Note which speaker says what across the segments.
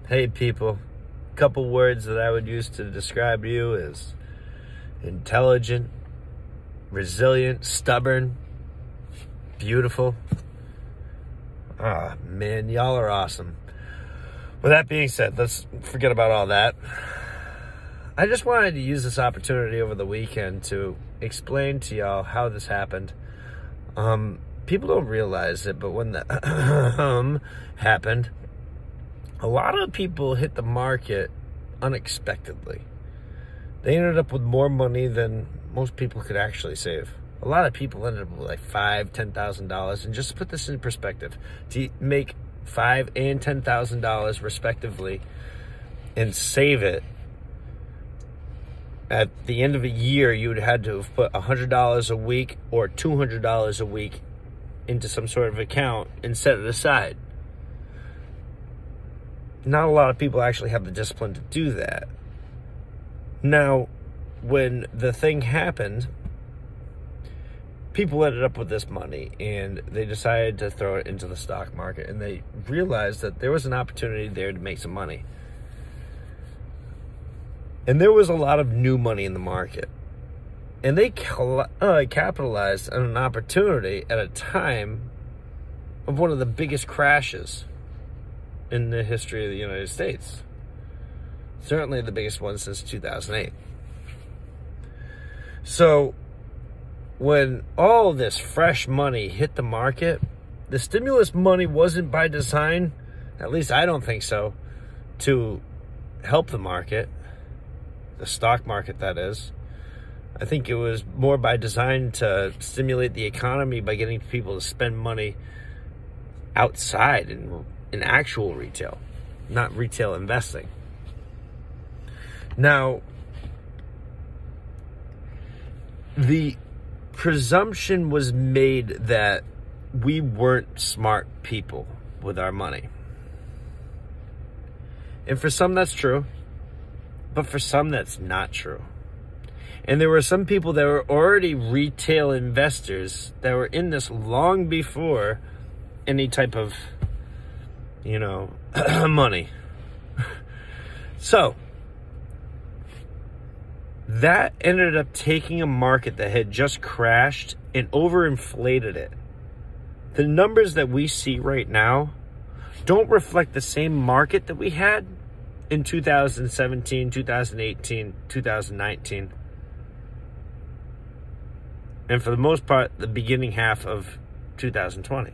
Speaker 1: Hey people, a couple words that I would use to describe you is intelligent, resilient, stubborn, beautiful. Ah, man, y'all are awesome. With that being said, let's forget about all that. I just wanted to use this opportunity over the weekend to explain to y'all how this happened. People don't realize it, but when the happened, a lot of people hit the market unexpectedly. They ended up with more money than most people could actually save. A lot of people ended up with like $5,000, $10,000. And just to put this in perspective, to make $5,000 and $10,000 respectively and save it, at the end of a year, you would have had to have put $100 a week or $200 a week into some sort of account and set it aside. Not a lot of people actually have the discipline to do that. Now, when the thing happened, people ended up with this money and they decided to throw it into the stock market, and they realized that there was an opportunity there to make some money. And there was a lot of new money in the market. And they capitalized on an opportunity at a time of one of the biggest crashes in the history of the United States. Certainly the biggest one since 2008. So when all this fresh money hit the market, the stimulus money wasn't by design, at least I don't think so, to help the market, the stock market that is. I think it was more by design to stimulate the economy by getting people to spend money outside in actual retail, not retail investing. Now, the presumption was made that we weren't smart people with our money. And for some that's true, but for some that's not true. And there were some people that were already retail investors that were in this long before any type of, money. So, that ended up taking a market that had just crashed and overinflated it. The numbers that we see right now don't reflect the same market that we had in 2017, 2018, 2019. And for the most part, the beginning half of 2020.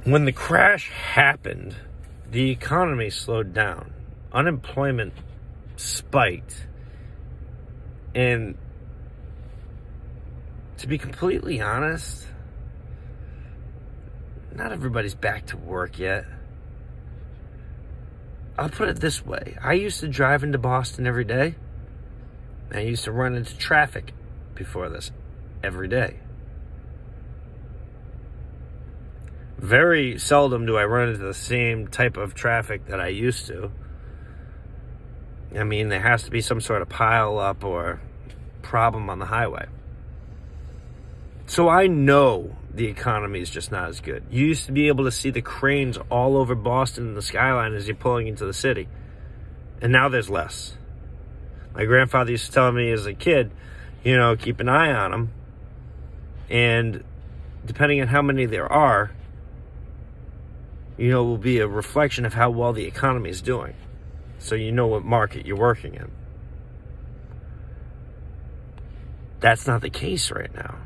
Speaker 1: When the crash happened, the economy slowed down. Unemployment spiked. And to be completely honest, not everybody's back to work yet. I'll put it this way. I used to drive into Boston every day. I used to run into traffic before this every day. Very seldom do I run into the same type of traffic that I used to. I mean, there has to be some sort of pile up or problem on the highway. So I know the economy is just not as good. You used to be able to see the cranes all over Boston and the skyline as you're pulling into the city. And now there's less. My grandfather used to tell me as a kid, keep an eye on them. And depending on how many there are, will be a reflection of how well the economy is doing. So you know what market you're working in. That's not the case right now.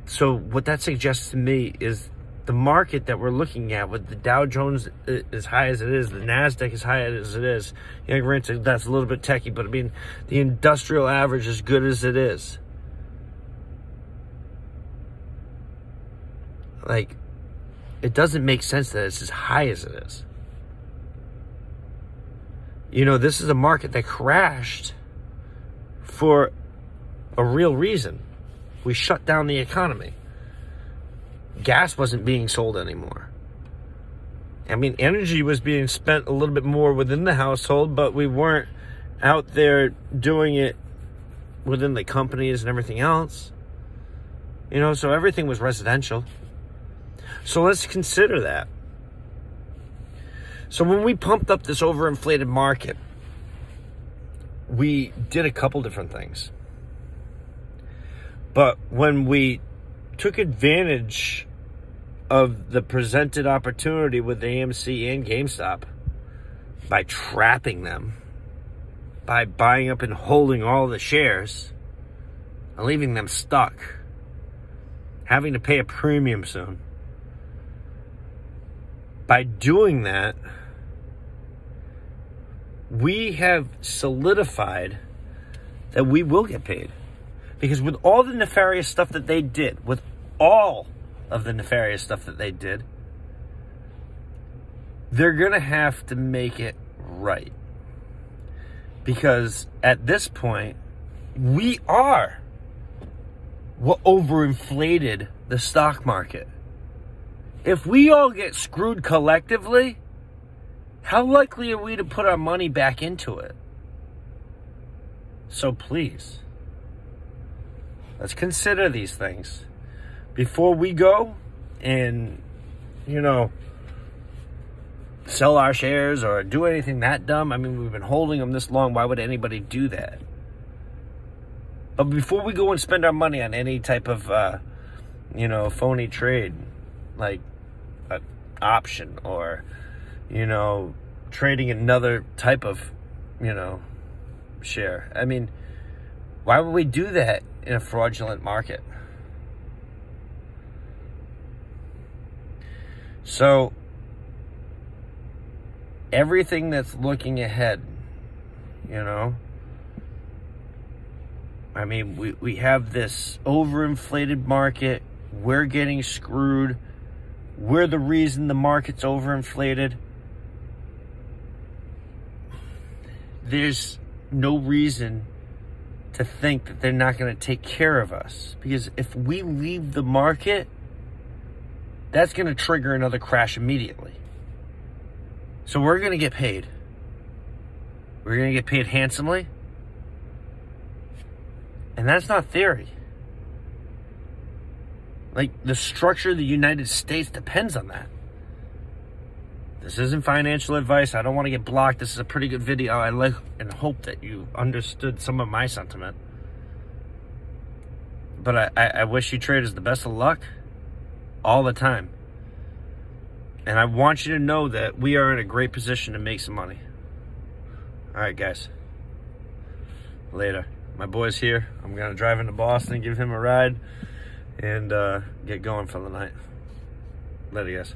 Speaker 1: So what that suggests to me is the market that we're looking at with the Dow Jones as high as it is, the NASDAQ as high as it is, granted that's a little bit techie, but I mean, the industrial average as good as it is. It doesn't make sense that it's as high as it is. This is a market that crashed for a real reason. We shut down the economy. Gas wasn't being sold anymore. I mean, energy was being spent a little bit more within the household, but we weren't out there doing it within the companies and everything else. So everything was residential. So let's consider that. So when we pumped up this overinflated market, we did a couple different things. But when we took advantage of the presented opportunity with AMC and GameStop by trapping them, by buying up and holding all the shares and leaving them stuck, having to pay a premium soon. By doing that, we have solidified that we will get paid. Because with all the nefarious stuff that they did, with all of the nefarious stuff that they did, they're going to have to make it right. Because at this point, we are what overinflated the stock market. If we all get screwed collectively, how likely are we to put our money back into it? So please, let's consider these things before we go and, sell our shares or do anything that dumb. I mean, we've been holding them this long. Why would anybody do that? But before we go and spend our money on any type of, phony trade, like an option or, trading another type of, share. I mean, why would we do that in a fraudulent market? So, everything that's looking ahead, I mean, we have this overinflated market. We're getting screwed. We're the reason the market's overinflated. There's no reason to think that they're not going to take care of us. Because if we leave the market, that's going to trigger another crash immediately. So we're going to get paid. We're going to get paid handsomely. And that's not theory. Like, the structure of the United States depends on that. This isn't financial advice. I don't want to get blocked. This is a pretty good video. I like and hope that you understood some of my sentiment. But I wish you traders the best of luck all the time. And I want you to know that we are in a great position to make some money. All right, guys. Later. My boy's here. I'm going to drive into Boston, give him a ride, and get going for the night. Later, guys.